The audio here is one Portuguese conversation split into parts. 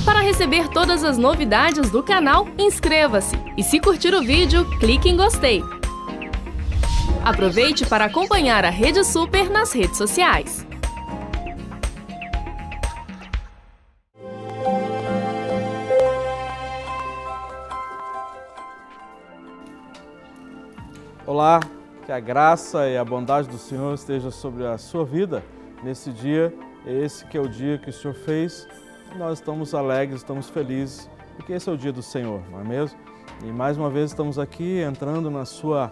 Para receber todas as novidades do canal, inscreva-se e se curtir o vídeo, clique em gostei. Aproveite para acompanhar a Rede Super nas redes sociais. Olá, que a graça e a bondade do Senhor esteja sobre a sua vida nesse dia. Esse que é o dia que o Senhor fez. Nós estamos alegres, estamos felizes, porque esse é o dia do Senhor, não é mesmo? E mais uma vez estamos aqui entrando na sua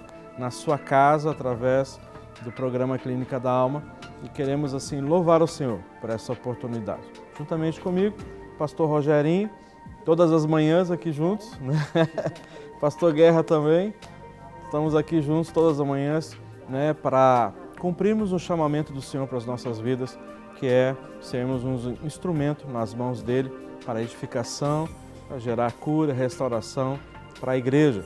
casa através do programa Clínica da Alma e queremos assim louvar o Senhor por essa oportunidade. Juntamente comigo, Pastor Rogerinho, todas as manhãs aqui juntos, né? Pastor Guerra também. Estamos aqui juntos todas as manhãs, né, para cumprirmos o chamamento do Senhor para as nossas vidas, que é sermos um instrumento nas mãos dele para edificação, para gerar cura, restauração para a igreja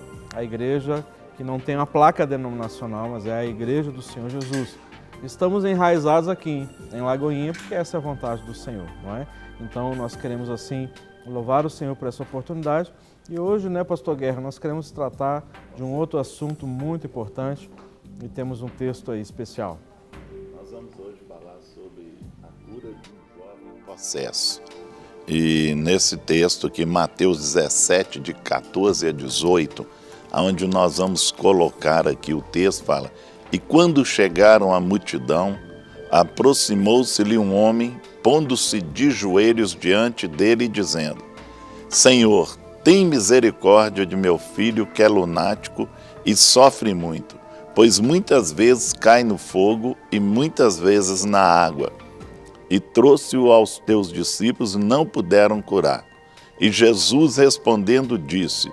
que não tem uma placa denominacional, mas é a igreja do Senhor Jesus. Estamos enraizados aqui em Lagoinha, porque essa é a vontade do Senhor, não é? Então nós queremos assim louvar o Senhor por essa oportunidade. E hoje, né, Pastor Guerra, nós queremos tratar de um outro assunto muito importante e temos um texto aí especial. Nós vamos hoje falar sobre a cura de um jovem possesso. E nesse texto aqui, Mateus 17, de 14 a 18, onde nós vamos colocar aqui o texto, fala: E quando chegaram à multidão, aproximou-se-lhe um homem, pondo-se de joelhos diante dele e dizendo: Senhor, tem misericórdia de meu filho que é lunático e sofre muito, pois muitas vezes cai no fogo e muitas vezes na água. E trouxe-o aos teus discípulos e não puderam curar. E Jesus respondendo disse: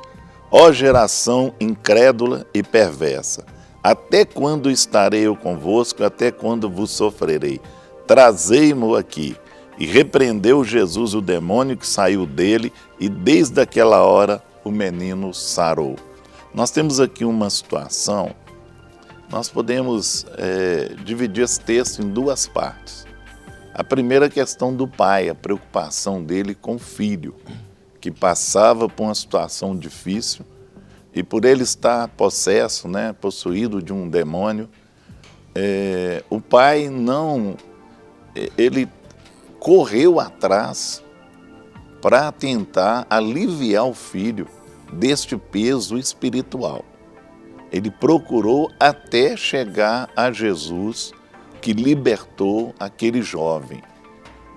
Ó geração incrédula e perversa, até quando estarei eu convosco, até quando vos sofrerei? Trazei-mo aqui. E repreendeu Jesus o demônio que saiu dele, e desde aquela hora o menino sarou. Nós temos aqui uma situação, nós podemos dividir esse texto em duas partes. A primeira questão do pai, a preocupação dele com o filho, que passava por uma situação difícil, e por ele estar possesso, né, possuído de um demônio, o pai ele correu atrás para tentar aliviar o filho deste peso espiritual. Ele procurou até chegar a Jesus, que libertou aquele jovem,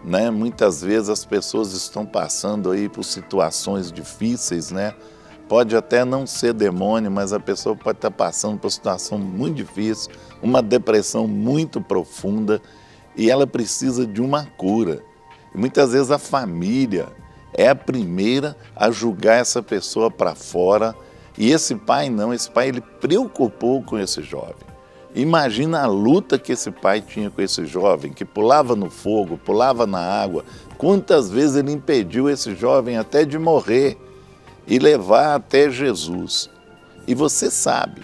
né? Muitas vezes as pessoas estão passando aí por situações difíceis, né? Pode até não ser demônio, mas a pessoa pode estar passando por uma situação muito difícil, uma depressão muito profunda, e ela precisa de uma cura. E muitas vezes a família é a primeira a julgar essa pessoa para fora. E esse pai não, esse pai ele preocupou com esse jovem. Imagina a luta que esse pai tinha com esse jovem, que pulava no fogo, pulava na água. Quantas vezes ele impediu esse jovem até de morrer e levar até Jesus. E você sabe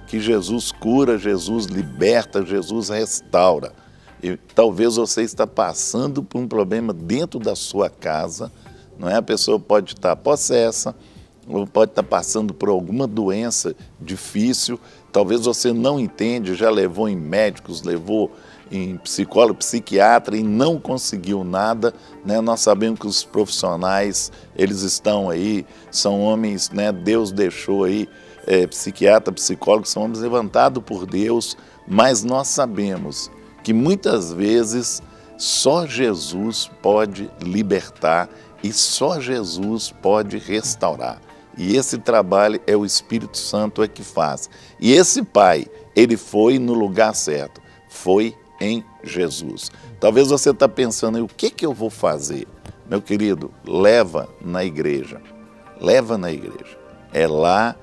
que Jesus cura, Jesus liberta, Jesus restaura. E talvez você está passando por um problema dentro da sua casa, não é? A pessoa pode estar possessa, ou pode estar passando por alguma doença difícil, talvez você não entende, já levou em médicos, levou em psicólogo, psiquiatra e não conseguiu nada, né? Nós sabemos que os profissionais, eles estão aí, são homens, né? Deus deixou aí, psiquiatra, psicólogo, são homens levantados por Deus, mas nós sabemos que muitas vezes só Jesus pode libertar e só Jesus pode restaurar. E esse trabalho é o Espírito Santo que faz. E esse pai, ele foi no lugar certo, foi em Jesus. Talvez você está pensando, o que eu vou fazer? Meu querido, leva na igreja. Leva na igreja. É lá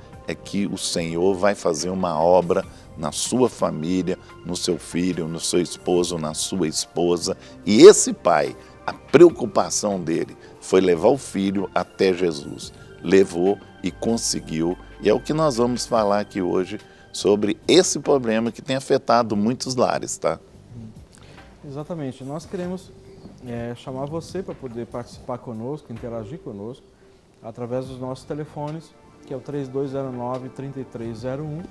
que o Senhor vai fazer uma obra na sua família, no seu filho, no seu esposo, na sua esposa. E esse pai, a preocupação dele foi levar o filho até Jesus. Levou e conseguiu. E é o que nós vamos falar aqui hoje sobre esse problema que tem afetado muitos lares, tá? Exatamente. Nós queremos chamar você para poder participar conosco, interagir conosco, através dos nossos telefones, que é o 3209-3301.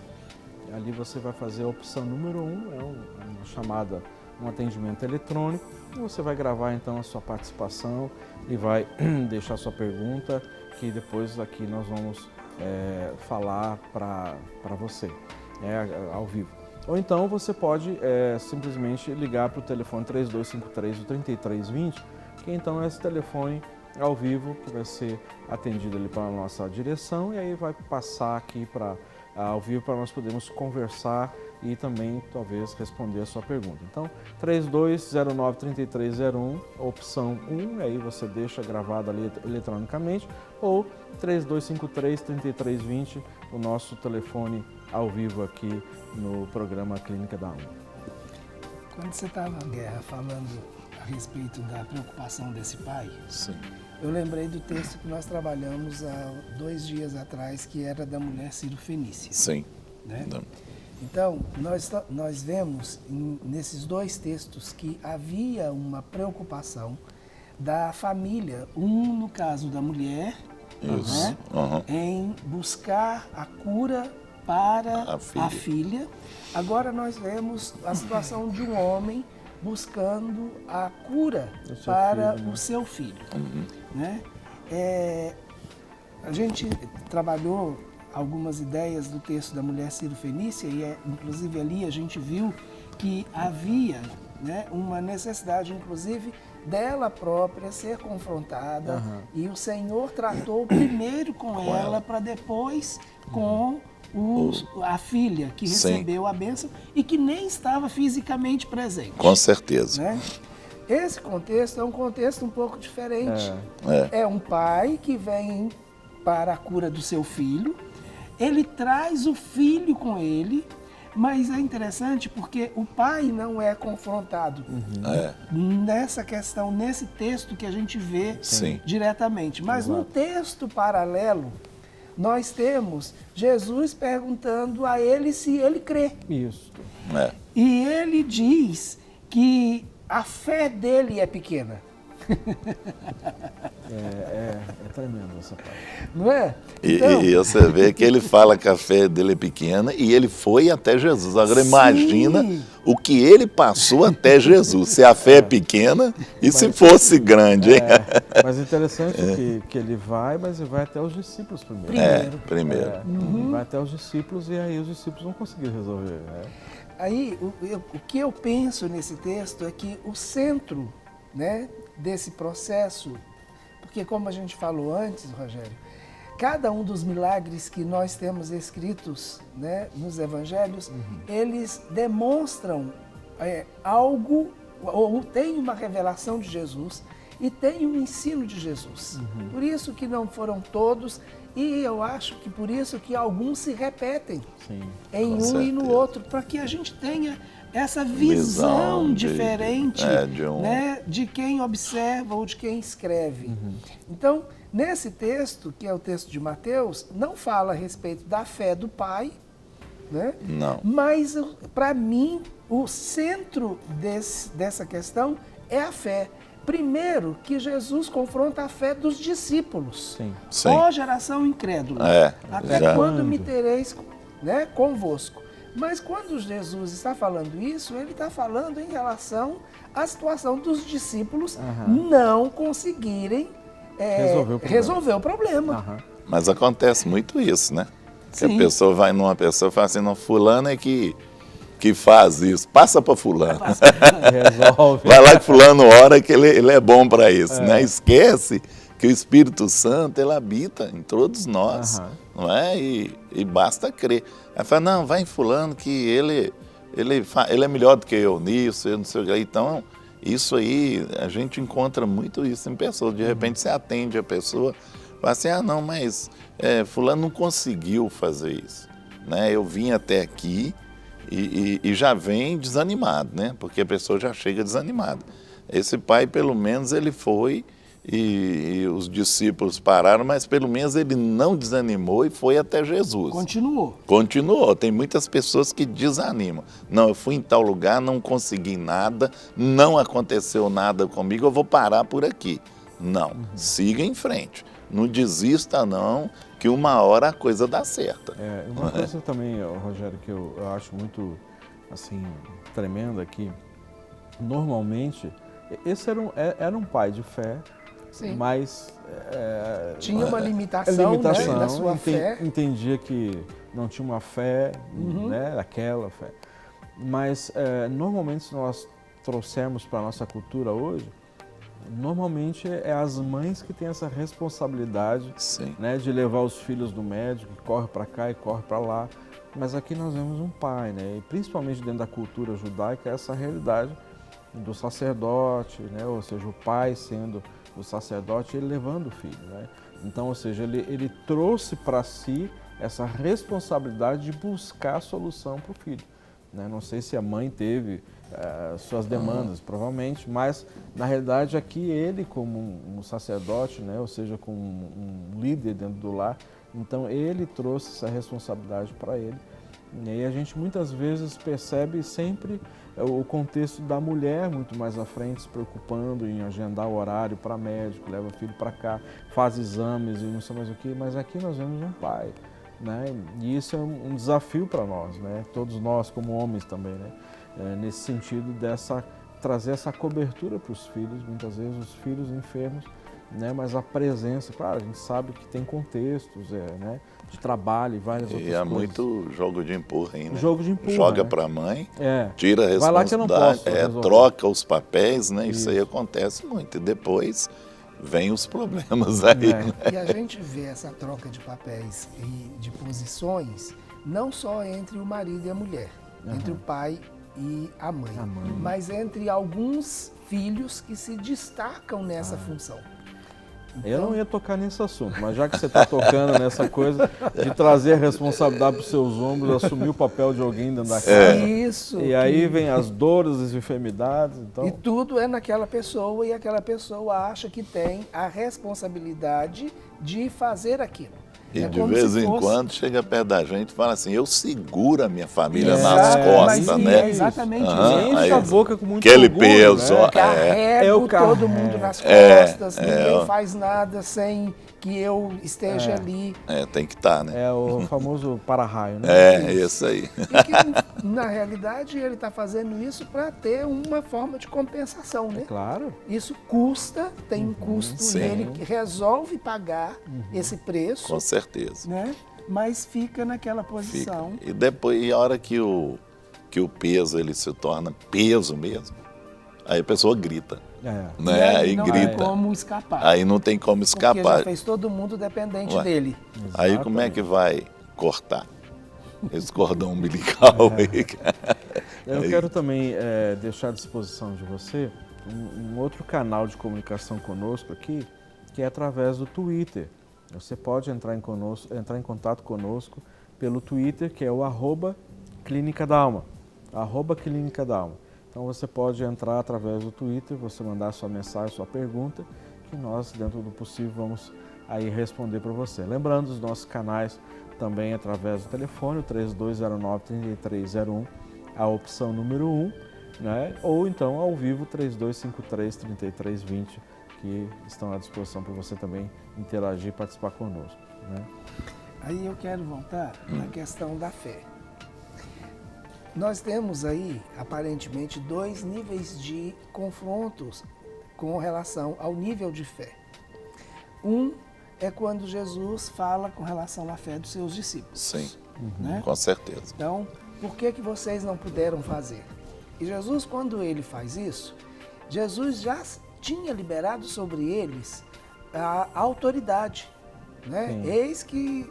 Ali você vai fazer a opção número 1, uma chamada, um atendimento eletrônico, e você vai gravar então a sua participação e vai deixar sua pergunta, que depois aqui nós vamos falar para você, ao vivo. Ou então você pode simplesmente ligar para o telefone 3253-3320, que então é esse telefone ao vivo que vai ser atendido ali pela nossa direção, e aí vai passar aqui ao vivo para nós podermos conversar e também talvez responder a sua pergunta. Então, 3209-3301, opção 1, aí você deixa gravado ali eletronicamente, ou 3253-3320, o nosso telefone ao vivo aqui no programa Clínica da Alma. Quando você estava, Guerra, falando a respeito da preocupação desse pai, Sim. eu lembrei do texto que nós trabalhamos há 2 dias atrás, que era da mulher Sírio-Fenícia. Sim. Né? Não. Então, nós vemos nesses 2 textos que havia uma preocupação da família, no caso da mulher, Isso. né, Uhum. em buscar a cura para A a filha. Agora nós vemos a situação de um homem buscando a cura para filho, né? o seu filho. Né? A gente trabalhou algumas ideias do texto da mulher Sírio-Fenícia e inclusive ali a gente viu que havia, né, uma necessidade, inclusive, dela própria ser confrontada, e o Senhor tratou primeiro com ela para depois com a filha que Sim. recebeu a bênção e que nem estava fisicamente presente. Com certeza. Né? Esse contexto é um contexto um pouco diferente. É. É um pai que vem para a cura do seu filho, ele traz o filho com ele, mas é interessante porque o pai não é confrontado nessa questão, nesse texto que a gente vê Sim. diretamente. Mas no texto paralelo, nós temos Jesus perguntando a ele se ele crê. Isso. É. E ele diz que a fé dele é pequena. É tremendo essa parte. Não é? E você vê que ele fala que a fé dele é pequena e ele foi até Jesus. Agora imagina o que ele passou até Jesus. Se a fé é pequena e se fosse grande, hein? Mas interessante que ele vai, mas ele vai até os discípulos primeiro. Primeiro. Ele vai até os discípulos e aí os discípulos não conseguiram resolver. Aí, o que eu penso nesse texto é que o centro, né, desse processo, porque como a gente falou antes, Rogério, cada um dos milagres que nós temos escritos, né, nos evangelhos, eles demonstram algo, ou tem uma revelação de Jesus e tem um ensino de Jesus. Por isso que não foram todos, e eu acho que por isso que alguns se repetem em com um e no certeza. outro, para que a gente tenha essa visão diferente né, de quem observa ou de quem escreve. Então, nesse texto, que é o texto de Mateus, não fala a respeito da fé do pai, né? Não. Mas, para mim, o centro dessa questão é a fé. Primeiro, que Jesus confronta a fé dos discípulos. Sim. Ó geração incrédula, até já. quando me tereis, né, convosco? Mas quando Jesus está falando isso, ele está falando em relação à situação dos discípulos não conseguirem resolver o problema. Mas acontece muito isso, né? Que Sim. a pessoa vai numa pessoa e fala assim, não, fulano é que faz isso, passa para fulano. Resolve. Vai lá que fulano ora que ele é bom para isso, né? Esquece que o Espírito Santo, ele habita em todos nós, não é? E basta crer. Aí fala, não, vai em fulano que ele é melhor do que eu nisso, eu não sei o que. Então, isso aí, a gente encontra muito isso em pessoas. De repente, você atende a pessoa, fala assim, não, mas fulano não conseguiu fazer isso, né? Eu vim até aqui e já vem desanimado, né? Porque a pessoa já chega desanimada. Esse pai, pelo menos, ele foi e os discípulos pararam, mas pelo menos ele não desanimou e foi até Jesus. Continuou. Continuou. Tem muitas pessoas que desanimam. Não, eu fui em tal lugar, não consegui nada, não aconteceu nada comigo, eu vou parar por aqui. Não, siga em frente. Não desista não, que uma hora a coisa dá certa. Uma coisa também, Rogério, que eu acho muito assim, tremenda aqui, normalmente, esse era um pai de fé, Sim. Mas tinha uma limitação, né, da sua fé. Entendia que não tinha uma fé, né, aquela fé. Mas normalmente, se nós trouxermos para a nossa cultura hoje, normalmente é as mães que têm essa responsabilidade, né, de levar os filhos no médico, que corre para cá e corre para lá. Mas aqui nós vemos um pai, né, e principalmente dentro da cultura judaica, essa realidade do sacerdote, né, ou seja, o pai sendo o sacerdote, ele levando o filho, né? Então, ou seja, ele trouxe para si essa responsabilidade de buscar a solução para o filho, né? Não sei se a mãe teve suas demandas, provavelmente, mas na realidade aqui ele como um sacerdote, né? Ou seja, como um líder dentro do lar, então ele trouxe essa responsabilidade para ele. E aí a gente muitas vezes percebe sempre o contexto da mulher muito mais à frente, se preocupando em agendar o horário para médico, leva o filho para cá, faz exames e não sei mais o que, mas aqui nós vemos um pai, né? E isso é um desafio para nós, né? Todos nós como homens também, né? Nesse sentido trazer essa cobertura para os filhos, muitas vezes os filhos enfermos, né? Mas a presença, claro, a gente sabe que tem contextos, né? De trabalho e várias outras coisas. E muito jogo de empurra aí, né? Jogo de empurra, joga né? para a mãe, tira a responsabilidade, vai lá que eu não posso troca os papéis, né? Isso aí acontece muito. E depois vem os problemas aí. E a gente vê essa troca de papéis e de posições, não só entre o marido e a mulher, entre o pai e a mãe, mas entre alguns filhos que se destacam nessa função. Então, eu não ia tocar nesse assunto, mas já que você está tocando nessa coisa de trazer a responsabilidade para os seus ombros, assumir o papel de alguém dentro da casa. Isso. E aí vem as dores, as enfermidades. Então... E tudo é naquela pessoa e aquela pessoa acha que tem a responsabilidade de fazer aquilo. E de vez em quando chega perto da gente e fala assim, eu seguro a minha família nas costas, né? É exatamente isso. Enche a boca com muito aquele orgulho, peso, né? Carrego todo mundo nas costas, ninguém faz nada sem que eu esteja ali. Tem que estar, né? É o famoso para-raio, né? Isso aí. E que, na realidade, ele está fazendo isso para ter uma forma de compensação, né? Claro. Isso custa, tem um custo, e ele resolve pagar esse preço. Com certeza. Né? Mas fica naquela posição. E depois, a hora que o peso ele se torna peso mesmo, aí a pessoa grita. Né? Aí não grita. tem como escapar. Aí não tem como escapar. Porque já fez todo mundo dependente dele. Aí como é que vai cortar esse cordão umbilical aí? Eu quero também deixar à disposição de você um outro canal de comunicação conosco aqui, que é através do Twitter. Você pode entrar em contato conosco pelo Twitter, que é o @Clínica da Alma. @Clínica da Alma. Então você pode entrar através do Twitter, você mandar sua mensagem, sua pergunta, que nós, dentro do possível, vamos aí responder para você. Lembrando os nossos canais também através do telefone, o 3209-3301, a opção número 1, né? Ou então ao vivo, 3253-3320, que estão à disposição para você também interagir e participar conosco, né? Aí eu quero voltar na questão da fé. Nós temos aí, aparentemente, 2 níveis de confrontos com relação ao nível de fé. Um é quando Jesus fala com relação à fé dos seus discípulos. Sim, né? Com certeza. Então, por que vocês não puderam fazer? E Jesus, quando ele faz isso, Jesus já tinha liberado sobre eles a autoridade, né? Eis que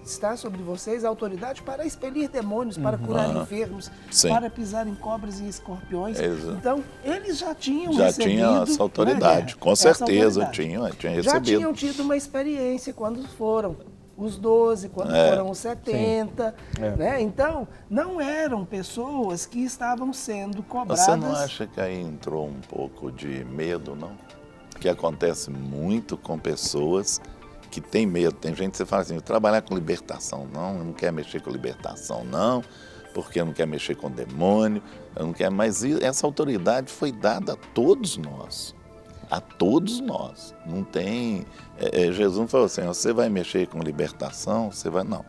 está sobre vocês a autoridade para expelir demônios, para curar enfermos, para pisar em cobras e escorpiões. Então, eles já tinham recebido... Já tinham essa autoridade, com certeza tinham recebido. Já tinham tido uma experiência quando foram os 12, quando foram os 70, né? Então, não eram pessoas que estavam sendo cobradas... Você não acha que aí entrou um pouco de medo, não? que acontece muito com pessoas que têm medo. Tem gente que você fala assim, trabalhar com libertação, não quer mexer com libertação, não, porque não quer mexer com demônio, eu não quero. Mas essa autoridade foi dada a todos nós. A todos nós. Não tem... Jesus falou assim, você vai mexer com libertação? Você vai... Não.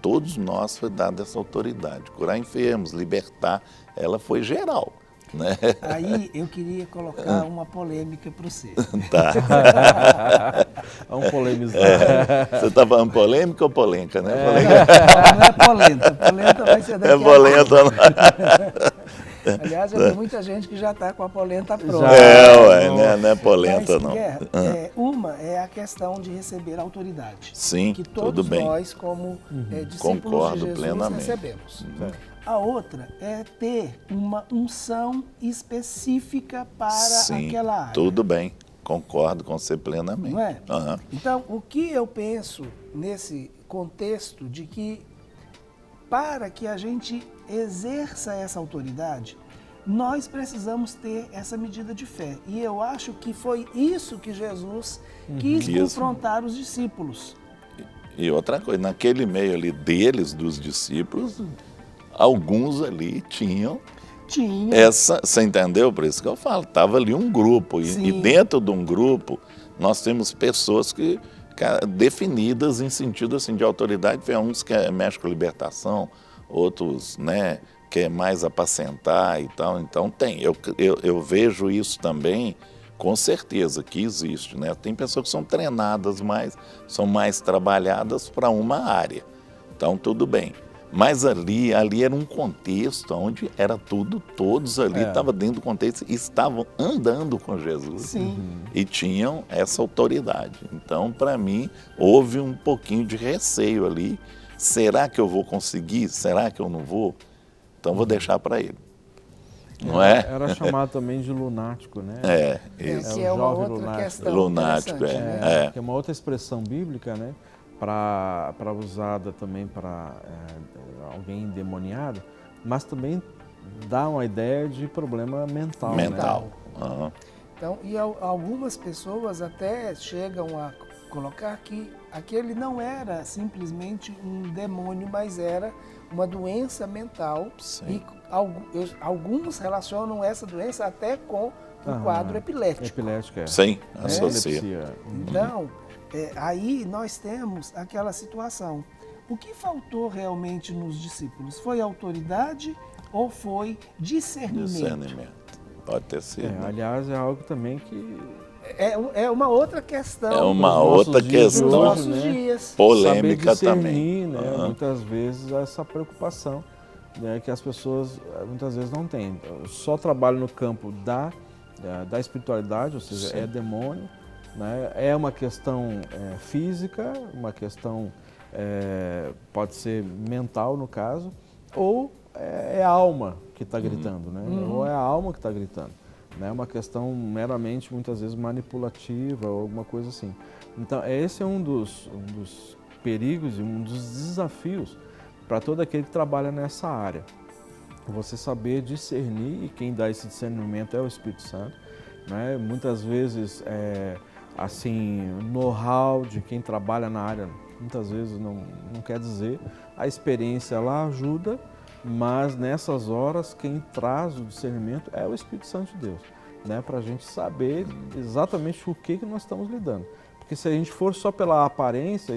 Todos nós foi dada essa autoridade. Curar enfermos, libertar, ela foi geral. Né? Aí eu queria colocar uma polêmica para você. Tá. Vamos polemizar. Você está falando polêmica ou polêmica, né? Não é polenta. Polenta vai ser daqui É polenta, a... Aliás, já tem muita gente que já está com a polenta pronta. Não é polenta, Mas, não. Guerra, uma é a questão de receber autoridade. Sim, que tudo todos bem. nós, como discípulos Concordo de Jesus, plenamente. recebemos. A outra é ter uma unção específica para Sim, aquela área. tudo bem. Concordo com você plenamente. Não é? Aham. Então, o que eu penso nesse contexto de que para que a gente exerça essa autoridade, nós precisamos ter essa medida de fé. E eu acho que foi isso que Jesus quis confrontar os discípulos. E outra coisa, naquele meio ali deles, dos discípulos, alguns ali tinham essa, você entendeu? Por isso que eu falo, estava ali um grupo, e dentro de um grupo nós temos pessoas que definidas em sentido assim, de autoridade, tem uns que mexem com libertação, outros, né, quer mais apacentar e tal, então tem, eu vejo isso também, com certeza que existe, né? Tem pessoas que são treinadas mais, são mais trabalhadas para uma área, então tudo bem. Mas ali era um contexto onde era tudo, todos ali estavam dentro do contexto e estavam andando com Jesus. E tinham essa autoridade. Então, para mim, houve um pouquinho de receio ali. Será que eu vou conseguir? Será que eu não vou? Então, vou deixar para ele. Não é? Era chamado também de lunático, né? Isso. Que é uma jovem outra lunático. questão Lunático, interessante, Que é uma outra expressão bíblica, né? Para usada também para alguém endemoniado, mas também dá uma ideia de problema mental. Mental. Né? Uhum. Então, e algumas pessoas até chegam a colocar que aquele não era simplesmente um demônio, mas era uma doença mental. Sim. E alguns relacionam essa doença até com um quadro epilético. Epilético, Sim, associa. Então, aí nós temos aquela situação. O que faltou realmente nos discípulos? Foi autoridade ou foi discernimento? Discernimento. Pode ter sido. Aliás, é algo também que... É uma outra questão. É uma outra questão. Nos nossos dias. Polêmica saber também. discernir, né? Muitas vezes essa preocupação, né, que as pessoas muitas vezes não têm. Só trabalho no campo da espiritualidade, ou seja, é demônio, né? É uma questão física, uma questão pode ser mental no caso, ou é a alma que está gritando, né? Ou é a alma que está gritando. É uma questão meramente, muitas vezes, manipulativa ou alguma coisa assim. Então, esse é um dos perigos e um dos desafios para todo aquele que trabalha nessa área. Você saber discernir, e quem dá esse discernimento é o Espírito Santo, né? Muitas vezes, assim, know-how de quem trabalha na área, muitas vezes não quer dizer. A experiência, ela ajuda, mas nessas horas quem traz o discernimento é o Espírito Santo de Deus, né? Para a gente saber exatamente o que nós estamos lidando. Porque se a gente for só pela aparência,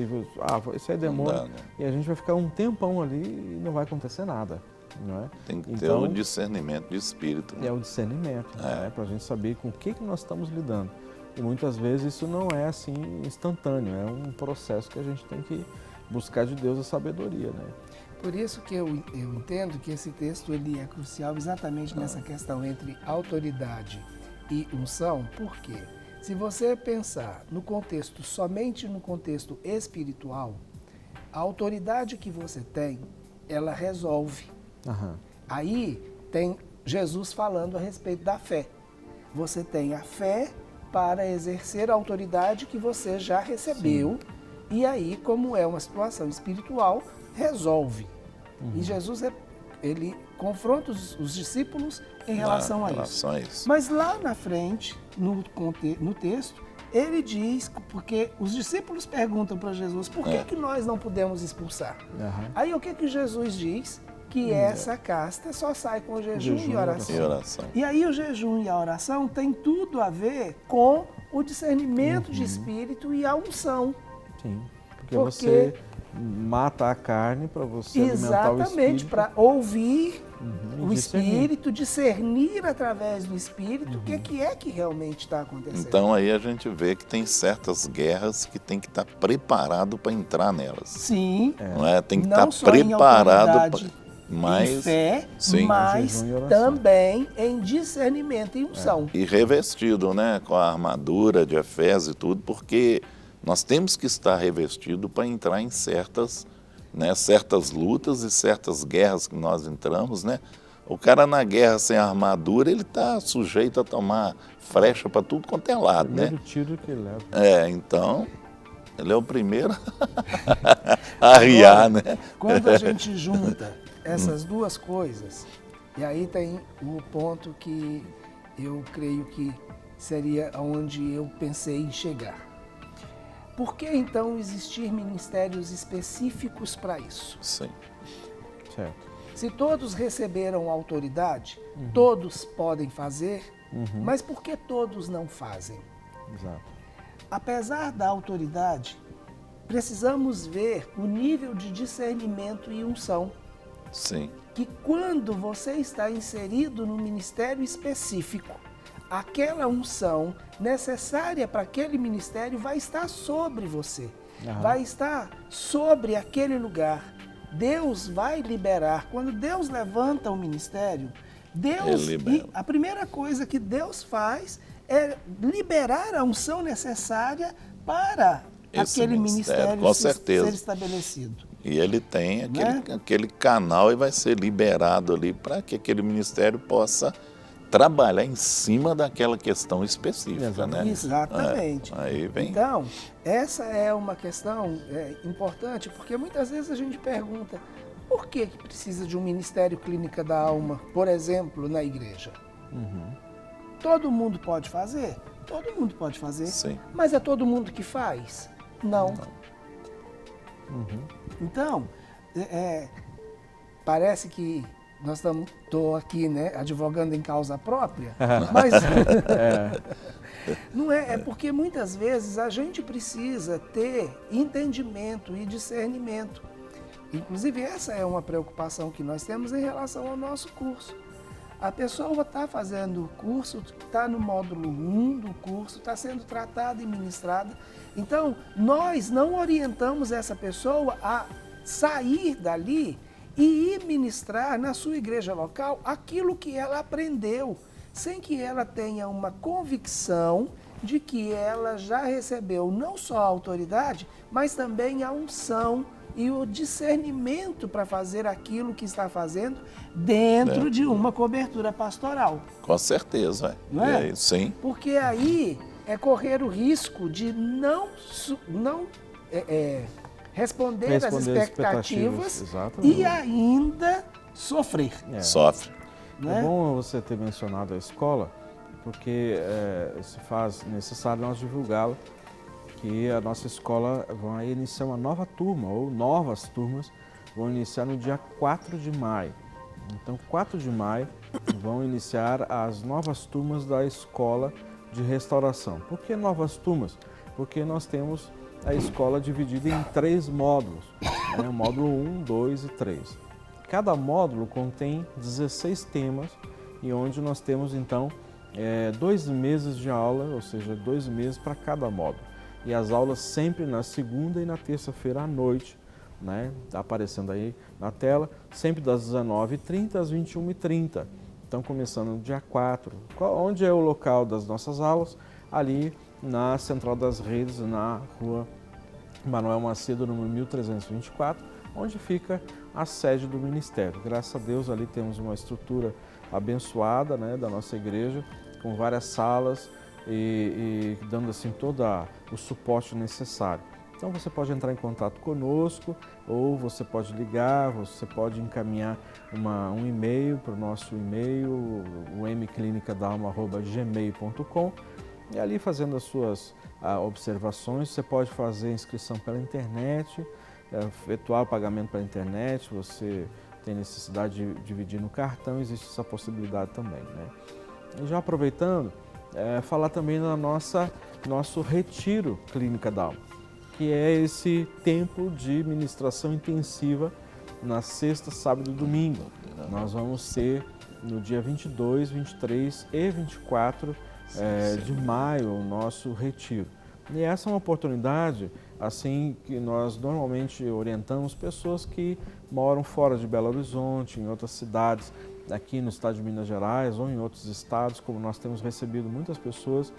isso é demônio, e a gente vai ficar um tempão ali e não vai acontecer nada. Não é? Tem que ter o discernimento de espírito. Né? É o discernimento, né? Para a gente saber com o que nós estamos lidando. E muitas vezes isso não é assim instantâneo, é um processo que a gente tem que buscar de Deus a sabedoria, né? Por isso que eu entendo que esse texto ele é crucial exatamente nessa questão entre autoridade e unção. Por quê? Se você pensar no contexto, somente no contexto espiritual, a autoridade que você tem, ela resolve. Aí tem Jesus falando a respeito da fé. Você tem a fé para exercer a autoridade que você já recebeu. Sim. E aí, como é uma situação espiritual, resolve. E Jesus, ele confronta os discípulos em relação a isso. Mas lá na frente, no texto, ele diz, porque os discípulos perguntam para Jesus, por que nós não podemos expulsar? Aí o que Jesus diz? Que essa casta só sai com jejum e oração. E aí o jejum e a oração tem tudo a ver com o discernimento de espírito e a unção. Sim, porque você mata a carne para você alimentar o espírito. Exatamente, para ouvir o espírito, discernir através do espírito o que é que realmente está acontecendo. Então aí a gente vê que tem certas guerras que tem que estar preparado para entrar nelas. Sim. Não é? Tem que não estar preparado em fé, mas também em discernimento e unção. E revestido, né, com a armadura de Efésios e tudo, porque nós temos que estar revestido para entrar em certas lutas e certas guerras que nós entramos, né? O cara na guerra sem armadura, ele está sujeito a tomar flecha para tudo quanto é lado, né? O tiro que ele leva. Então, ele é o primeiro a arriar, né? Quando a gente junta essas duas coisas, e aí tem o ponto que eu creio que seria onde eu pensei em chegar. Por que então existir ministérios específicos para isso? Sim. Certo. Se todos receberam autoridade, todos podem fazer, mas por que todos não fazem? Exato. Apesar da autoridade, precisamos ver o nível de discernimento e unção. Sim. Que quando você está inserido no ministério específico, aquela unção necessária para aquele ministério vai estar sobre você, vai estar sobre aquele lugar. Deus vai liberar. Quando Deus levanta o ministério, a primeira coisa que Deus faz é liberar a unção necessária para aquele ministério com certeza. ser estabelecido. E ele tem aquele canal e vai ser liberado ali para que aquele ministério possa trabalhar em cima daquela questão específica, né? Exatamente. Aí vem. Então, essa é uma questão importante, porque muitas vezes a gente pergunta por que precisa de um Ministério Clínica da Alma, por exemplo, na igreja? Todo mundo pode fazer? Todo mundo pode fazer. Sim. Mas é todo mundo que faz? Não. Então, parece que nós estou aqui, né, advogando em causa própria, mas não é porque muitas vezes a gente precisa ter entendimento e discernimento. Inclusive, essa é uma preocupação que nós temos em relação ao nosso curso. A pessoa está fazendo o curso, está no módulo 1 do curso, está sendo tratada e ministrada. Então, nós não orientamos essa pessoa a sair dali e ir ministrar na sua igreja local aquilo que ela aprendeu, sem que ela tenha uma convicção de que ela já recebeu não só a autoridade, mas também a unção e o discernimento para fazer aquilo que está fazendo dentro de uma cobertura pastoral. Com certeza, não é? Sim. Porque aí é correr o risco de não responder às expectativas e ainda sofrer. Sofre. É bom você ter mencionado a escola, porque se faz necessário nós divulgá-la, que a nossa escola vai iniciar uma nova turma, ou novas turmas, vão iniciar no dia 4 de maio. Então, 4 de maio vão iniciar as novas turmas da escola de restauração. Por que novas turmas? Porque nós temos a escola dividida em 3 módulos, né? Módulo 1, 2 e 3. Cada módulo contém 16 temas, e onde nós temos, então, 2 meses de aula, ou seja, 2 meses para cada módulo. E as aulas sempre na segunda e na terça-feira à noite, né? Está aparecendo aí na tela, sempre das 19h30 às 21h30. Então, começando no dia 4. Onde é o local das nossas aulas? Ali na Central das Redes, na rua Manuel Macedo, número 1324, onde fica a sede do Ministério. Graças a Deus, ali temos uma estrutura abençoada, né, da nossa igreja, com várias salas e dando assim todo o suporte necessário. Então você pode entrar em contato conosco, ou você pode ligar, você pode encaminhar um e-mail para o nosso e-mail, o mclinicadalma@gmail.com, E ali fazendo as suas observações, você pode fazer inscrição pela internet, efetuar o pagamento pela internet, você tem necessidade de dividir no cartão, existe essa possibilidade também, né? E já aproveitando, falar também do nosso retiro Clínica da Alma, que é esse tempo de ministração intensiva na sexta, sábado e domingo. Nós vamos ter no dia 22, 23 e 24 de maio o nosso retiro. E essa é uma oportunidade, assim, que nós normalmente orientamos pessoas que moram fora de Belo Horizonte, em outras cidades, aqui no estado de Minas Gerais ou em outros estados, como nós temos recebido muitas pessoas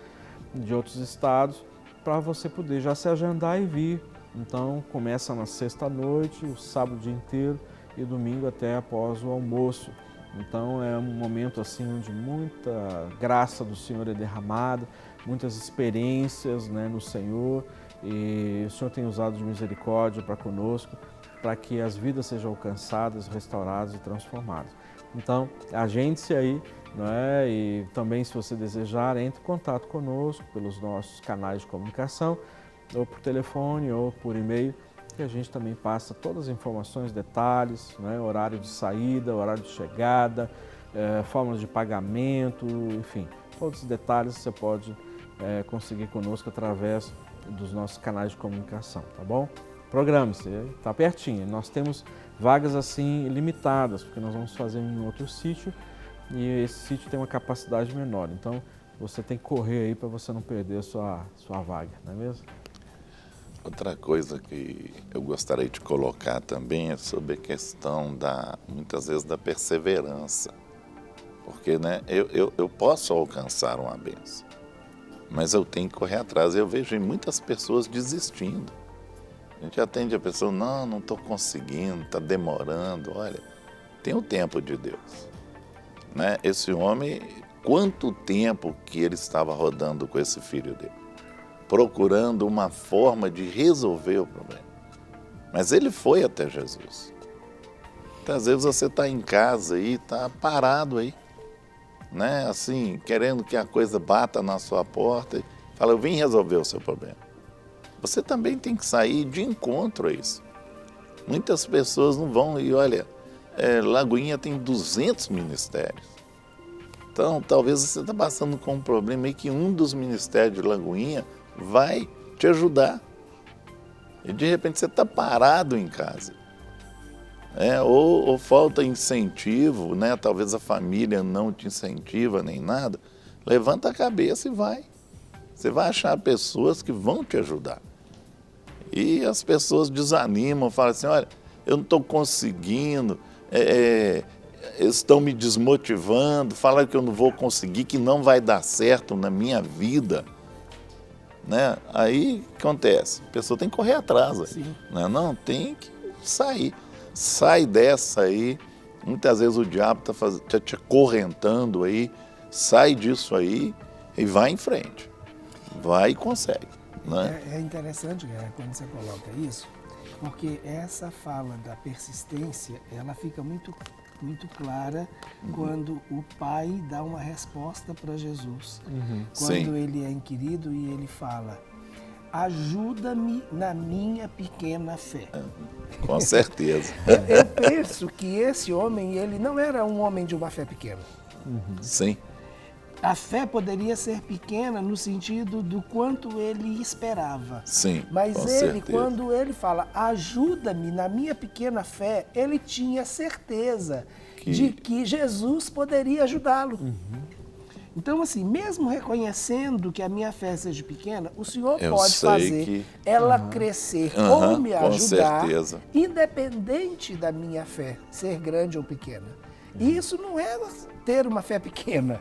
de outros estados, para você poder já se agendar e vir. Então, começa na sexta-noite, o sábado o dia inteiro e domingo até após o almoço. Então, é um momento assim onde muita graça do Senhor é derramada, muitas experiências, né, no Senhor, e o Senhor tem usado de misericórdia para conosco, para que as vidas sejam alcançadas, restauradas e transformadas. Então, agende-se aí, né? E também, se você desejar, entre em contato conosco pelos nossos canais de comunicação, ou por telefone ou por e-mail, que a gente também passa todas as informações, detalhes, né? Horário de saída, horário de chegada, fórmulas de pagamento, enfim, todos os detalhes você pode conseguir conosco através dos nossos canais de comunicação, tá bom? Programe-se, está pertinho. Nós temos vagas assim limitadas, porque nós vamos fazer em outro sítio e esse sítio tem uma capacidade menor. Então, você tem que correr aí para você não perder a sua vaga, não é mesmo? Outra coisa que eu gostaria de colocar também é sobre a questão muitas vezes, da perseverança. Porque, né, eu posso alcançar uma bênção, mas eu tenho que correr atrás. Eu vejo muitas pessoas desistindo. A gente atende a pessoa, não estou conseguindo, está demorando. Olha, tem o tempo de Deus, né? Esse homem, quanto tempo que ele estava rodando com esse filho dele, procurando uma forma de resolver o problema. Mas ele foi até Jesus. Então, às vezes você está em casa e está parado aí, né? Assim, querendo que a coisa bata na sua porta e fala, eu vim resolver o seu problema. Você também tem que sair de encontro a isso. Muitas pessoas não vão e olha, Lagoinha tem 200 ministérios. Então, talvez você está passando com um problema aí que um dos ministérios de Lagoinha vai te ajudar. E de repente você está parado em casa. Ou falta incentivo, né? Talvez a família não te incentiva nem nada. Levanta a cabeça e vai. Você vai achar pessoas que vão te ajudar. E as pessoas desanimam, falam assim, olha, eu não estou conseguindo, estão me desmotivando, falam que eu não vou conseguir, que não vai dar certo na minha vida. Né? Aí, o que acontece? A pessoa tem que correr atrás. Né? Não, tem que sair. Sai dessa aí. Muitas vezes o diabo está te acorrentando aí. Sai disso aí e vai em frente. Vai e consegue. Né? É interessante, quando você coloca isso, porque essa fala da persistência, ela fica muito clara quando o pai dá uma resposta para Jesus. Quando Sim. ele é inquirido e ele fala, ajuda-me na minha pequena fé. Com certeza. Eu penso que esse homem, ele não era um homem de uma fé pequena. Sim. A fé poderia ser pequena no sentido do quanto ele esperava. Sim, Mas com ele, certeza. quando ele fala, ajuda-me na minha pequena fé, ele tinha certeza de que Jesus poderia ajudá-lo. Então, assim, mesmo reconhecendo que a minha fé seja pequena, o Senhor pode fazer ela crescer ou me ajudar, com certeza. independente da minha fé ser grande ou pequena. E isso não é ter uma fé pequena.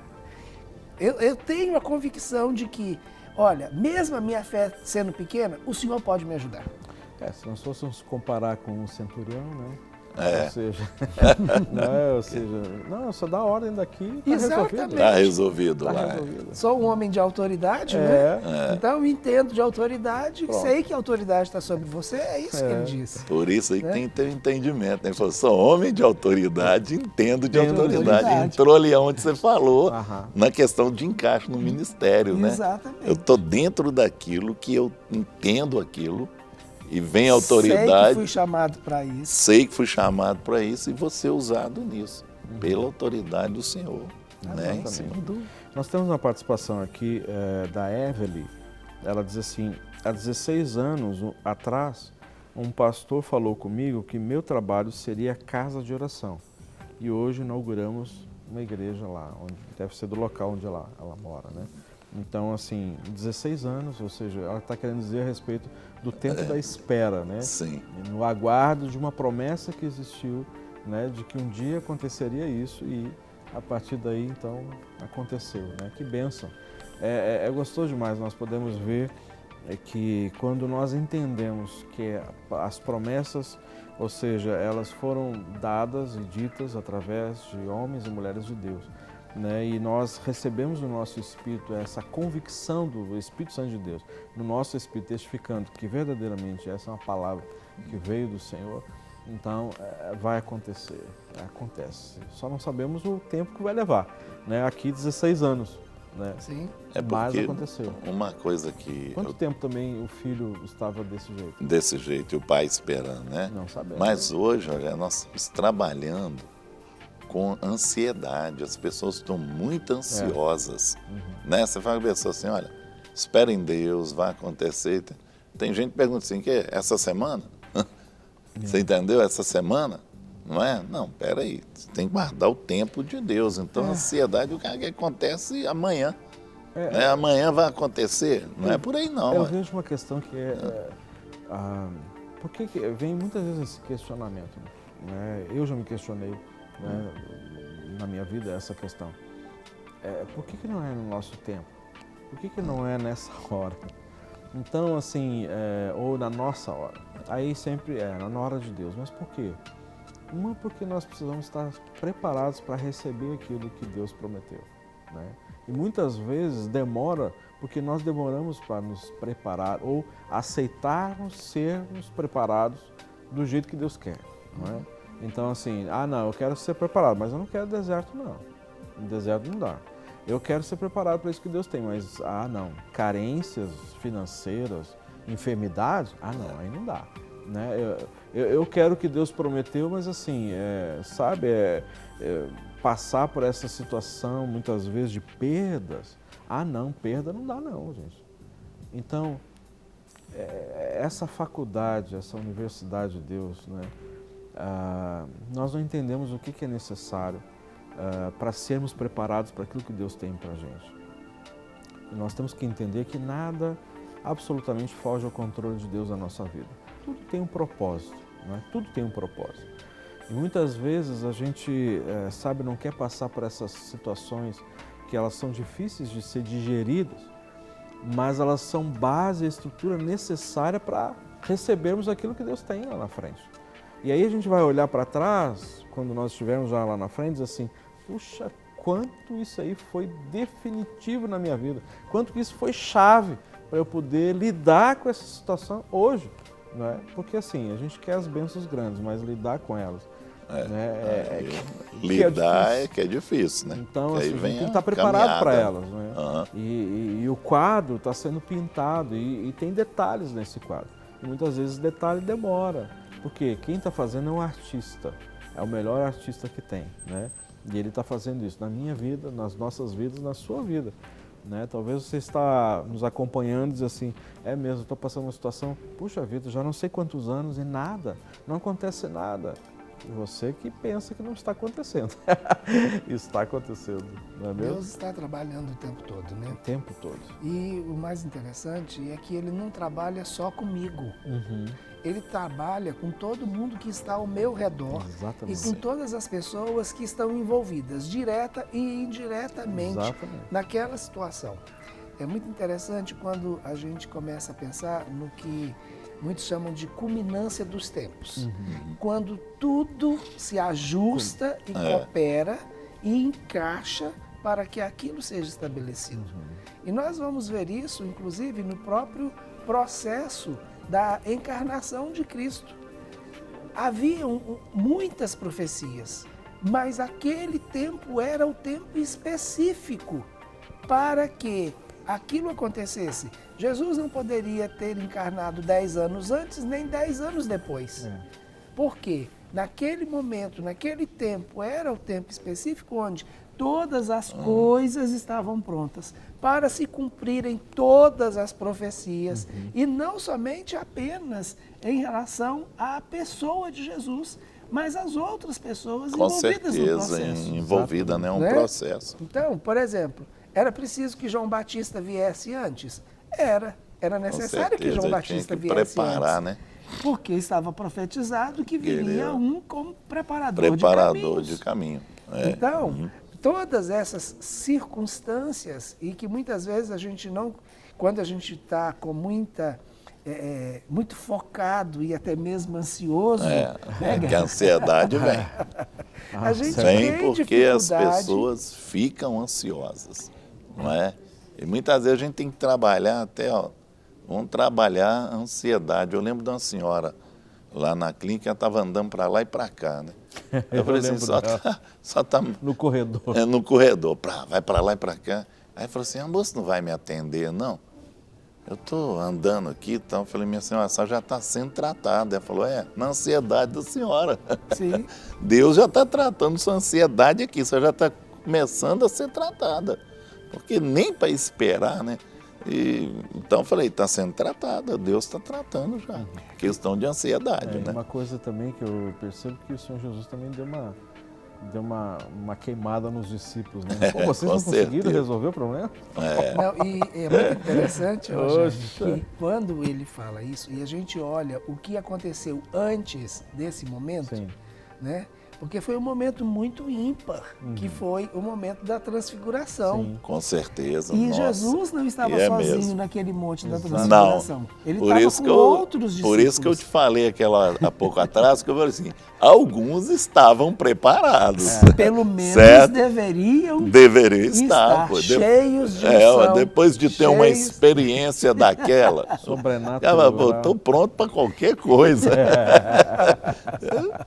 Eu tenho a convicção de que, olha, mesmo a minha fé sendo pequena, o Senhor pode me ajudar. Se nós fôssemos comparar com o centurião, né? É. Ou seja, não, só dá ordem daqui e está resolvido. Exatamente. Está resolvido Tá lá. resolvido. Sou um homem de autoridade, É. né? Então eu entendo de autoridade, Pronto. sei que a autoridade está sobre você, é isso que ele disse. Por isso aí Né? tem que ter entendimento. Né? Ele falou, sou homem de autoridade, entendo de Entendo de autoridade. autoridade. Entrou ali onde você falou, Aham. na questão de encaixe no ministério, né? Exatamente. Eu estou dentro daquilo que eu entendo aquilo e vem a Sei autoridade. que fui chamado para isso. Sei que fui chamado para isso e vou ser usado nisso, pela autoridade do Senhor. Né? Exatamente. Sem dúvida. Nós temos uma participação aqui da Evelyn. Ela diz assim, há 16 anos atrás, um pastor falou comigo que meu trabalho seria casa de oração. E hoje inauguramos uma igreja lá, onde deve ser do local onde ela mora, né? Então, assim, 16 anos, ou seja, ela está querendo dizer a respeito do tempo da espera, né? Sim. No aguardo de uma promessa que existiu, né? De que um dia aconteceria isso e a partir daí, então, aconteceu, né? Que bênção. É gostoso demais, nós podemos ver que quando nós entendemos que as promessas, ou seja, elas foram dadas e ditas através de homens e mulheres de Deus, né? E nós recebemos no nosso espírito essa convicção do Espírito Santo de Deus, no nosso espírito, testificando que verdadeiramente essa é uma palavra que veio do Senhor, então vai acontecer, acontece. Só não sabemos o tempo que vai levar, né? Aqui 16 anos, né? Sim. Mas porque aconteceu. uma coisa que Quanto tempo também o filho estava desse jeito? desse jeito e o pai esperando, né? Não sabemos. Mas hoje, olha, nós estamos trabalhando com ansiedade. As pessoas estão muito ansiosas, né? Você fala com a pessoa assim, olha, espera em Deus, vai acontecer. Tem gente que pergunta assim, que essa semana? Você entendeu? Essa semana? Não é? Não, peraí, você tem que guardar o tempo de Deus. Então, a ansiedade, o que acontece amanhã. Né? Amanhã vai acontecer, não é por aí não. Eu vejo uma questão que por que vem muitas vezes esse questionamento, né? Eu já me questionei, né, na minha vida essa questão. Por que não é no nosso tempo? Por que não é nessa hora? Então, assim, ou na nossa hora. Aí sempre na hora de Deus. Mas por quê? Uma, porque nós precisamos estar preparados para receber aquilo que Deus prometeu, né? E muitas vezes demora, porque nós demoramos para nos preparar ou aceitarmos sermos preparados do jeito que Deus quer, não é? Então, assim, não, eu quero ser preparado, mas eu não quero deserto, não. No deserto não dá. Eu quero ser preparado para isso que Deus tem, mas, não, carências financeiras, enfermidades, não, aí não dá, né? Eu quero o que Deus prometeu, mas assim, passar por essa situação, muitas vezes, de perdas, não, perda não dá não, gente. Então, essa faculdade, essa universidade de Deus, né? Nós não entendemos o que é necessário para sermos preparados para aquilo que Deus tem para a gente. E nós temos que entender que nada absolutamente foge ao controle de Deus na nossa vida. Tudo tem um propósito, né? Tudo tem um propósito. E muitas vezes a gente, não quer passar por essas situações que elas são difíceis de ser digeridas, mas elas são base e estrutura necessária para recebermos aquilo que Deus tem lá na frente. E aí a gente vai olhar para trás, quando nós estivermos já lá na frente, e dizer assim, puxa, quanto isso aí foi definitivo na minha vida, quanto que isso foi chave para eu poder lidar com essa situação hoje, não é? Porque assim, a gente quer as bênçãos grandes, mas lidar com elas, lidar que é difícil, né? Então, assim, a gente tem que estar preparado para elas, né? E o quadro está sendo pintado e tem detalhes nesse quadro. E muitas vezes o detalhe demora, porque quem está fazendo é um artista, é o melhor artista que tem, né? E ele está fazendo isso na minha vida, nas nossas vidas, na sua vida, né? Talvez você está nos acompanhando e diz assim, mesmo, estou passando uma situação, puxa vida, já não sei quantos anos e nada, não acontece nada. E você que pensa que não está acontecendo. Está acontecendo, não é mesmo? Deus está trabalhando o tempo todo, né? O tempo todo. E o mais interessante é que Ele não trabalha só comigo. Ele trabalha com todo mundo que está ao meu redor. Exatamente. E com todas as pessoas que estão envolvidas, direta e indiretamente, Exatamente. naquela situação. é muito interessante quando a gente começa a pensar no que muitos chamam de culminância dos tempos. Quando tudo se ajusta e coopera e encaixa para que aquilo seja estabelecido. E nós vamos ver isso, inclusive, no próprio processo da encarnação de Cristo. Haviam muitas profecias, mas aquele tempo era o tempo específico para que aquilo acontecesse. Jesus não poderia ter encarnado 10 anos antes, nem 10 anos depois. Por quê? Naquele momento, naquele tempo, era o tempo específico onde todas as coisas estavam prontas para se cumprirem todas as profecias, e não somente apenas em relação à pessoa de Jesus, mas às outras pessoas Com envolvidas no certeza, processo. envolvida, né? Um processo. Então, por exemplo, era preciso que João Batista viesse antes? Era necessário que João Batista viesse preparar, antes. né? Porque estava profetizado que viria um como preparador de caminho. Então, todas essas circunstâncias, e que muitas vezes a gente não, quando a gente está com muito focado e até mesmo ansioso, que a ansiedade vem. a gente Vem tem porque as dificuldade. pessoas ficam ansiosas, não é? E muitas vezes a gente tem que trabalhar vamos trabalhar a ansiedade. Eu lembro de uma senhora lá na clínica, ela estava andando para lá e para cá, né? Eu falei assim, só tá no corredor. No corredor, vai para lá e para cá. Aí falou assim, a moça não vai me atender, não? Eu estou andando aqui, então eu falei, minha senhora, a senhora já está sendo tratada. Ela falou, na ansiedade da senhora. Sim. Deus já está tratando sua ansiedade aqui, você já está começando a ser tratada. Porque nem para esperar, né? Então eu falei, está sendo tratada, Deus está tratando já. Questão de ansiedade, né? Uma coisa também que eu percebo que o Senhor Jesus também deu uma queimada nos discípulos, né? Pô, vocês não conseguiram resolver o problema? Não, e é muito interessante, Rogério, que quando ele fala isso, e a gente olha o que aconteceu antes desse momento, né? Porque foi um momento muito ímpar, que foi o momento da transfiguração. Sim, com certeza. E nossa. Jesus não estava sozinho mesmo. naquele monte da transfiguração. Ele por estava isso com que outros discípulos. Por isso que eu te falei há pouco atrás, que eu falei assim, alguns estavam preparados. Pelo menos certo? deveriam estar. Pô. Cheios de unção, depois de ter uma experiência daquela. Sobrenatural. Estou pronto para qualquer coisa.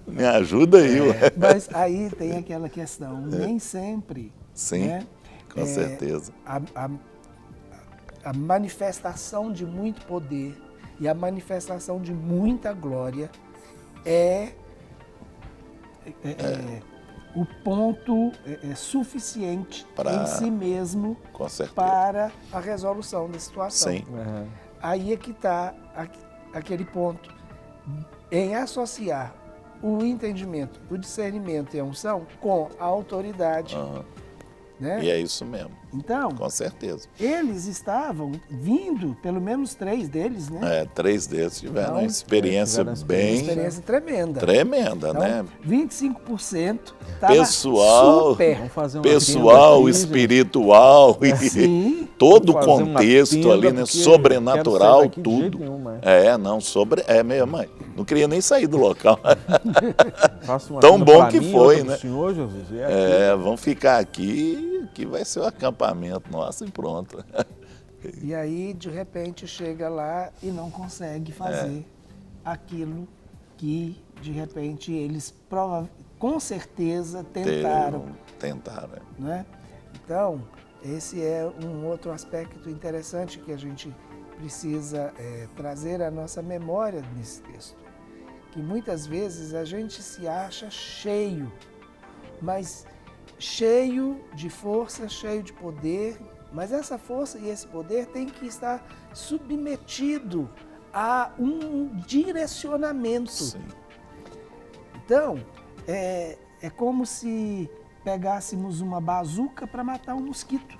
Me ajuda aí, ué. Mas aí tem aquela questão, nem sempre. Sim, né, com certeza. A manifestação de muito poder e a manifestação de muita glória é o ponto suficiente em si mesmo para a resolução da situação. Sim. Aí é que está aquele ponto em associar o entendimento, o discernimento e a unção com a autoridade. Né? E é isso mesmo. Então, com certeza. Eles estavam vindo, pelo menos 3 deles, né? 3 deles tiveram uma experiência bem... experiência tremenda. Tremenda, então, né? 25% estava pessoal, super. Pessoal, espiritual, e todo o contexto ali, né? Sobrenatural, tudo. Mesmo, mãe. Não queria nem sair do local. Tão bom que foi, né? Senhor, Jesus, vamos ficar aqui, que vai ser o acampamento nosso e pronto. E aí, de repente, chega lá e não consegue fazer aquilo que, de repente, eles com certeza tentaram. Né? Então, esse é um outro aspecto interessante que a gente precisa trazer à nossa memória nesse texto. Que muitas vezes a gente se acha cheio, mas cheio de força, cheio de poder, mas essa força e esse poder tem que estar submetido a um direcionamento. Sim. Então, é como se pegássemos uma bazuca para matar um mosquito.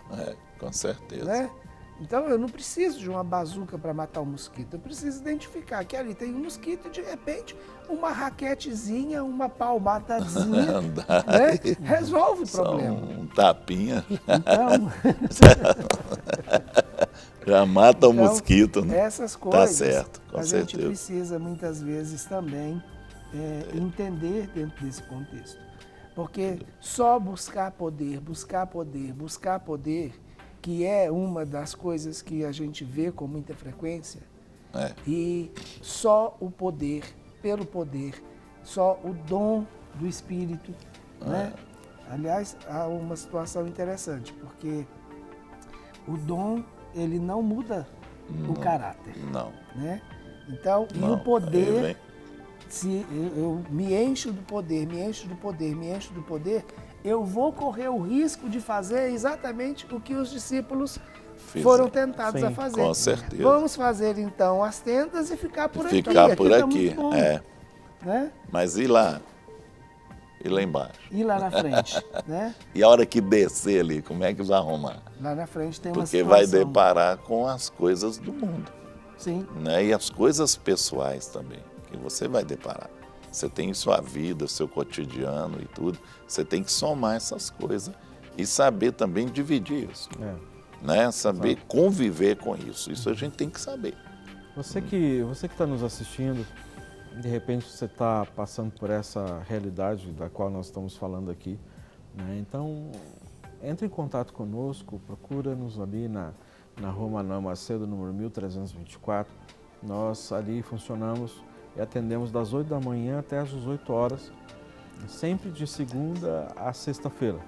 Com certeza. Né? Então, eu não preciso de uma bazuca para matar um mosquito. Eu preciso identificar que ali tem um mosquito e, de repente, uma raquetezinha, uma palmadazinha, né? Resolve o problema. Um tapinha. Então, Já mata o Então, mosquito, né? Essas coisas Tá certo, com a gente certeza. precisa muitas vezes também entender dentro desse contexto. Porque só buscar poder, que é uma das coisas que a gente vê com muita frequência, e só o poder, pelo poder, só o dom do Espírito, né? Aliás, há uma situação interessante, porque o dom, ele não muda o caráter, Não. né? Então, e Não, o poder, vem. se eu me encho do poder, eu vou correr o risco de fazer exatamente o que os discípulos foram tentados a fazer. Com certeza. Vamos fazer então as tendas e ficar por aqui. Ficar por Tá aqui, muito bom, né? Mas e lá? E lá embaixo? E lá na frente, né? E a hora que descer ali, como é que vai arrumar? Lá na frente tem uma Porque situação. vai deparar com as coisas do mundo, Sim. né? E as coisas pessoais também, que você vai deparar. Você tem sua vida, seu cotidiano e tudo. Você tem que somar essas coisas e saber também dividir isso, né? Saber conviver com isso. Isso a gente tem que saber. Você que está nos assistindo, de repente você está passando por essa realidade da qual nós estamos falando aqui, né? Então, entre em contato conosco, procura-nos ali na Rua Manuel Macedo, número 1324. Nós ali funcionamos e atendemos das 8 da manhã até as 18 horas, sempre de segunda a sexta-feira,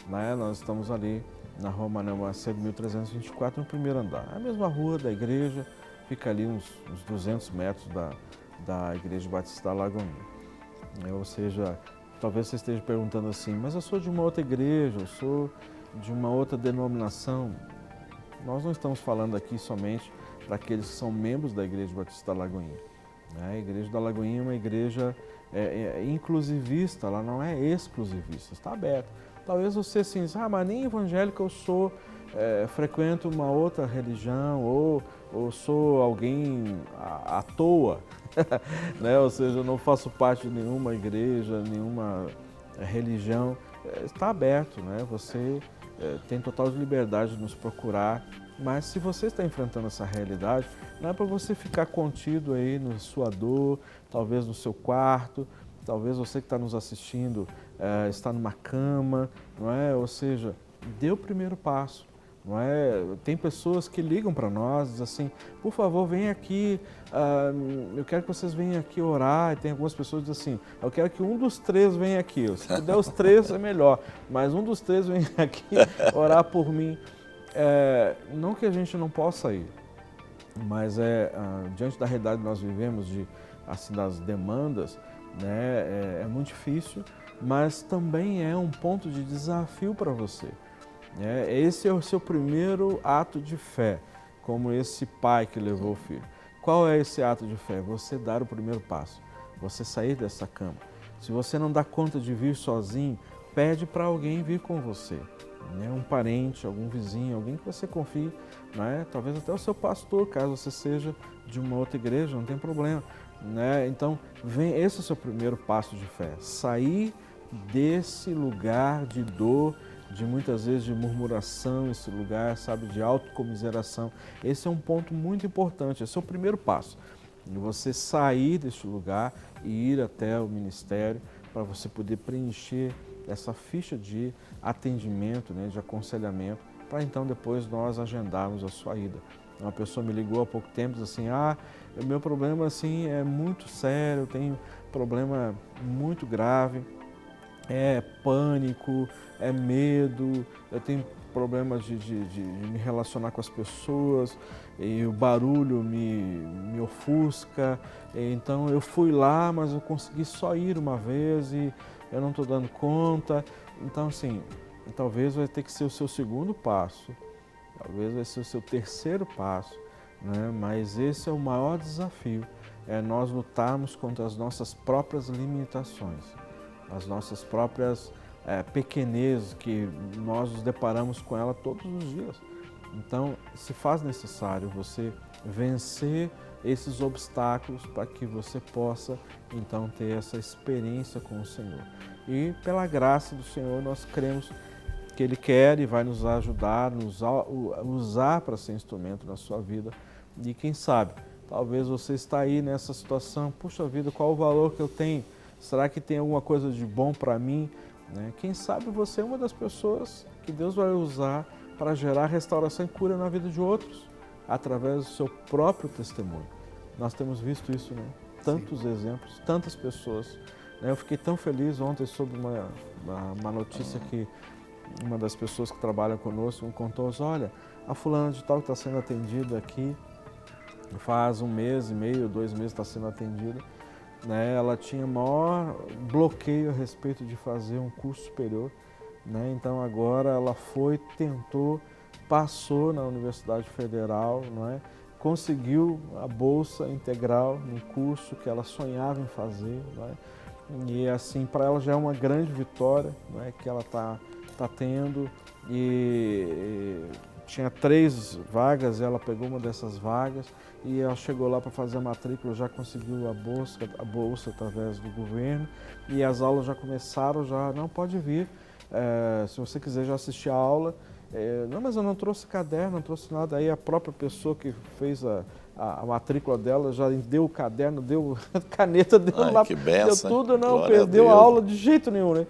né? Nós estamos ali na Rua Manuel Macedo, 1324, no primeiro andar. É a mesma rua da igreja, fica ali uns 200 metros da Igreja Batista da Lagoinha. Ou seja, talvez você esteja perguntando assim, mas eu sou de uma outra igreja, eu sou de uma outra denominação. Nós não estamos falando aqui somente para aqueles que são membros da Igreja Batista da Lagoinha. A Igreja da Lagoinha é uma igreja inclusivista, ela não é exclusivista, está aberta. Talvez você assim, mas nem evangélico eu sou, frequento uma outra religião ou sou alguém à toa, né? Ou seja, eu não faço parte de nenhuma igreja, nenhuma religião. Está aberto, né? Você tem total liberdade de nos procurar, mas se você está enfrentando essa realidade, não é para você ficar contido aí na sua dor, talvez no seu quarto, talvez você que está nos assistindo está numa cama, não é? Ou seja, dê o primeiro passo. Não é? Tem pessoas que ligam para nós, dizem assim, por favor, vem aqui, eu quero que vocês venham aqui orar. E tem algumas pessoas que dizem assim, eu quero que um dos três venha aqui. Se puder os três é melhor, mas um dos três venha aqui orar por mim. Não que a gente não possa ir, mas diante da realidade que nós vivemos, das demandas, né, é muito difícil, mas também é um ponto de desafio para você. Esse é o seu primeiro ato de fé, como esse pai que levou o filho. Qual é esse ato de fé? Você dar o primeiro passo, você sair dessa cama. Se você não dá conta de vir sozinho, pede para alguém vir com você. Um parente, algum vizinho, alguém que você confie, né? Talvez até o seu pastor, caso você seja de uma outra igreja, não tem problema, né? Então, esse é o seu primeiro passo de fé, sair desse lugar de dor, de muitas vezes de murmuração, esse lugar, sabe, de autocomiseração. Esse é um ponto muito importante, esse é o primeiro passo, de você sair desse lugar e ir até o ministério para você poder preencher essa ficha de atendimento, né, de aconselhamento, para então depois nós agendarmos a sua ida. Uma pessoa me ligou há pouco tempo e disse assim, o meu problema assim, é muito sério, eu tenho problema muito grave, é pânico, é medo, eu tenho problemas de me relacionar com as pessoas, e o barulho me ofusca, então eu fui lá, mas eu consegui só ir uma vez e eu não estou dando conta. Então assim, talvez vai ter que ser o seu segundo passo, talvez vai ser o seu terceiro passo, né? Mas esse é o maior desafio, é nós lutarmos contra as nossas próprias limitações, as nossas próprias pequenezes, que nós nos deparamos com ela todos os dias. Então, se faz necessário você vencer esses obstáculos para que você possa, então, ter essa experiência com o Senhor. E, pela graça do Senhor, nós cremos que Ele quer e vai nos ajudar, usar para ser instrumento na sua vida. E quem sabe, talvez você está aí nessa situação, puxa vida, qual o valor que eu tenho? Será que tem alguma coisa de bom para mim? Né? Quem sabe você é uma das pessoas que Deus vai usar para gerar restauração e cura na vida de outros, através do seu próprio testemunho. Nós temos visto isso, né? Tantos exemplos, tantas pessoas. Né? Eu fiquei tão feliz ontem sobre uma notícia que uma das pessoas que trabalham conosco me contou, olha, a fulana de tal que está sendo atendida aqui, faz 1 mês e meio, 2 meses está sendo atendida, né? Ela tinha maior bloqueio a respeito de fazer um curso superior, né? Então agora ela tentou, passou na Universidade Federal, não é? Conseguiu a bolsa integral no curso que ela sonhava em fazer, não é? E assim, para ela já é uma grande vitória, não é? Que ela está tendo, e tinha 3 vagas, ela pegou uma dessas vagas e ela chegou lá para fazer a matrícula, já conseguiu a bolsa através do governo, e as aulas já começaram, não pode vir, se você quiser já assistir a aula. Não, mas eu não trouxe caderno, não trouxe nada. Aí a própria pessoa que fez a matrícula dela já deu o caderno, deu a caneta, deu lá, deu tudo, não perdeu a aula de jeito nenhum, né?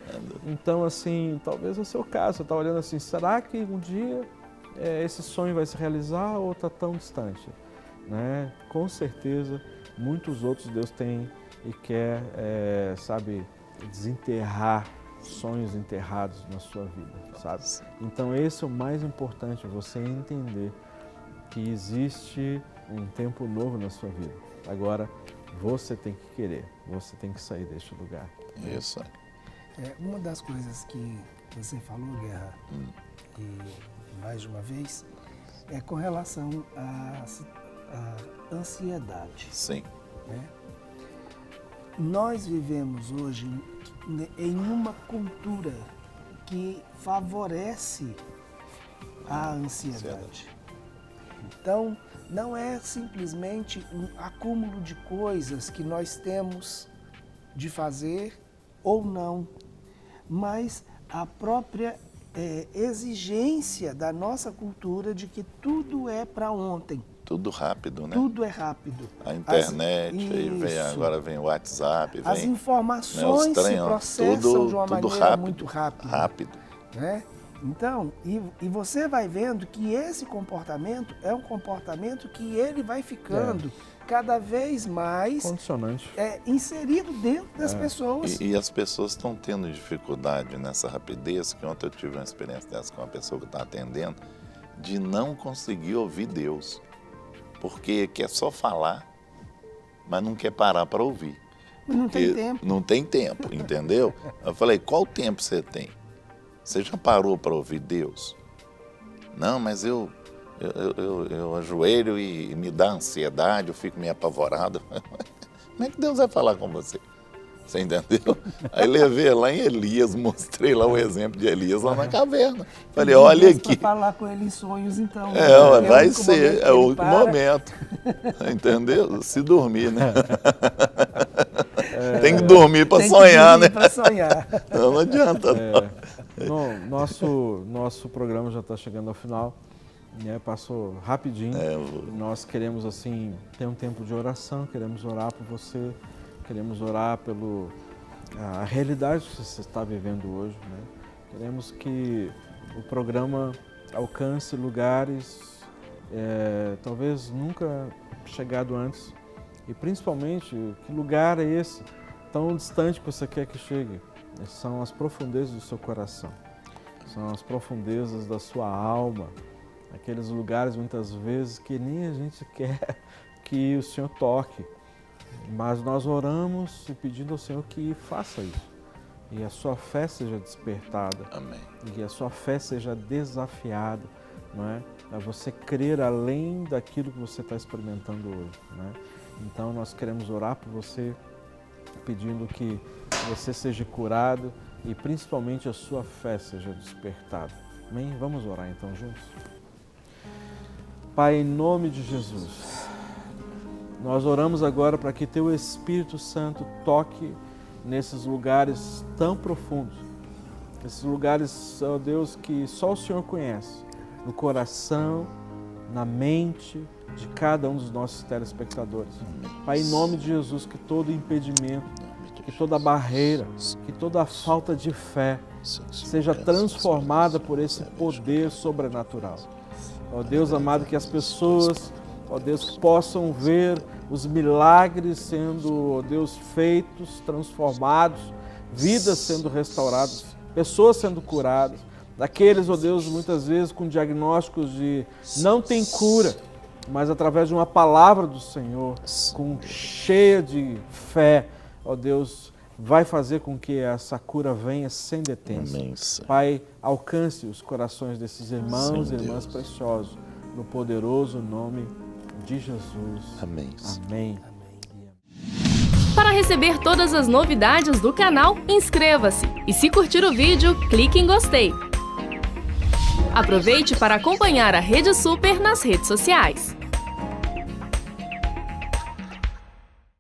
Então, assim, talvez é o seu caso, você está olhando assim, será que um dia esse sonho vai se realizar ou está tão distante? Né? Com certeza, muitos outros Deus tem e quer, desenterrar sonhos enterrados na sua vida, sabe? Então esse é o mais importante, você entender que existe um tempo novo na sua vida. Agora, você tem que querer, você tem que sair deste lugar. Isso. Uma das coisas que você falou, Guerra, e mais de uma vez, é com relação à ansiedade. Sim. Né? Nós vivemos hoje em uma cultura que favorece a ansiedade. Então, não é simplesmente um acúmulo de coisas que nós temos de fazer ou não, mas a própria exigência da nossa cultura de que tudo é para ontem. Tudo rápido, né? Tudo é rápido. A internet, agora vem o WhatsApp. As informações se processam de uma maneira muito rápida. Né? Então, e você vai vendo que esse comportamento é um comportamento que ele vai ficando cada vez mais condicionante, inserido dentro das pessoas. E as pessoas estão tendo dificuldade nessa rapidez, que ontem eu tive uma experiência dessa com uma pessoa que está atendendo, de não conseguir ouvir Deus. Porque quer só falar, mas não quer parar para ouvir. Mas não tem tempo. Não tem tempo, entendeu? Eu falei, qual tempo você tem? Você já parou para ouvir Deus? Não, mas eu ajoelho e me dá ansiedade, eu fico meio apavorado. Como é que Deus vai falar com você? Você entendeu? Aí levei lá em Elias, mostrei lá o exemplo de Elias lá na caverna. Falei, olha aqui. Para falar com ele em sonhos, então. Vai ser, é o último momento. Entendeu? Se dormir, né? Tem que dormir para sonhar, né? Para sonhar. Não adianta. Nosso programa já está chegando ao final. Passou rapidinho. Nós queremos, assim, ter um tempo de oração, queremos orar por você. Queremos orar pela realidade que você está vivendo hoje, né? Queremos que o programa alcance lugares talvez nunca chegado antes. E principalmente, que lugar é esse tão distante que você quer que chegue? São as profundezas do seu coração, são as profundezas da sua alma, aqueles lugares muitas vezes que nem a gente quer que o Senhor toque. Mas nós oramos e pedindo ao Senhor que faça isso. E a sua fé seja despertada. Amém. E a sua fé seja desafiada, não é? A você crer além daquilo que você está experimentando hoje, né? Então nós queremos orar por você, pedindo que você seja curado e principalmente a sua fé seja despertada. Amém? Vamos orar então juntos? Pai, em nome de Jesus, nós oramos agora para que Teu Espírito Santo toque nesses lugares tão profundos, Nesses lugares, ó Deus, que só o Senhor conhece, no coração, na mente de cada um dos nossos telespectadores. Pai, em nome de Jesus, que todo impedimento, que toda barreira, que toda falta de fé seja transformada por esse poder sobrenatural. Ó Deus amado, que as pessoas, ó Deus, possam ver os milagres sendo, ó Deus, feitos, transformados, vidas sendo restauradas, pessoas sendo curadas. Daqueles, ó Deus, muitas vezes com diagnósticos de não tem cura, mas através de uma palavra do Senhor, cheia de fé, ó Deus, vai fazer com que essa cura venha sem detensão. Pai, alcance os corações desses irmãos e irmãs preciosos, no poderoso nome de Jesus. Amém. Amém. Para receber todas as novidades do canal, inscreva-se e se curtir o vídeo, clique em gostei. Aproveite para acompanhar a Rede Super nas redes sociais.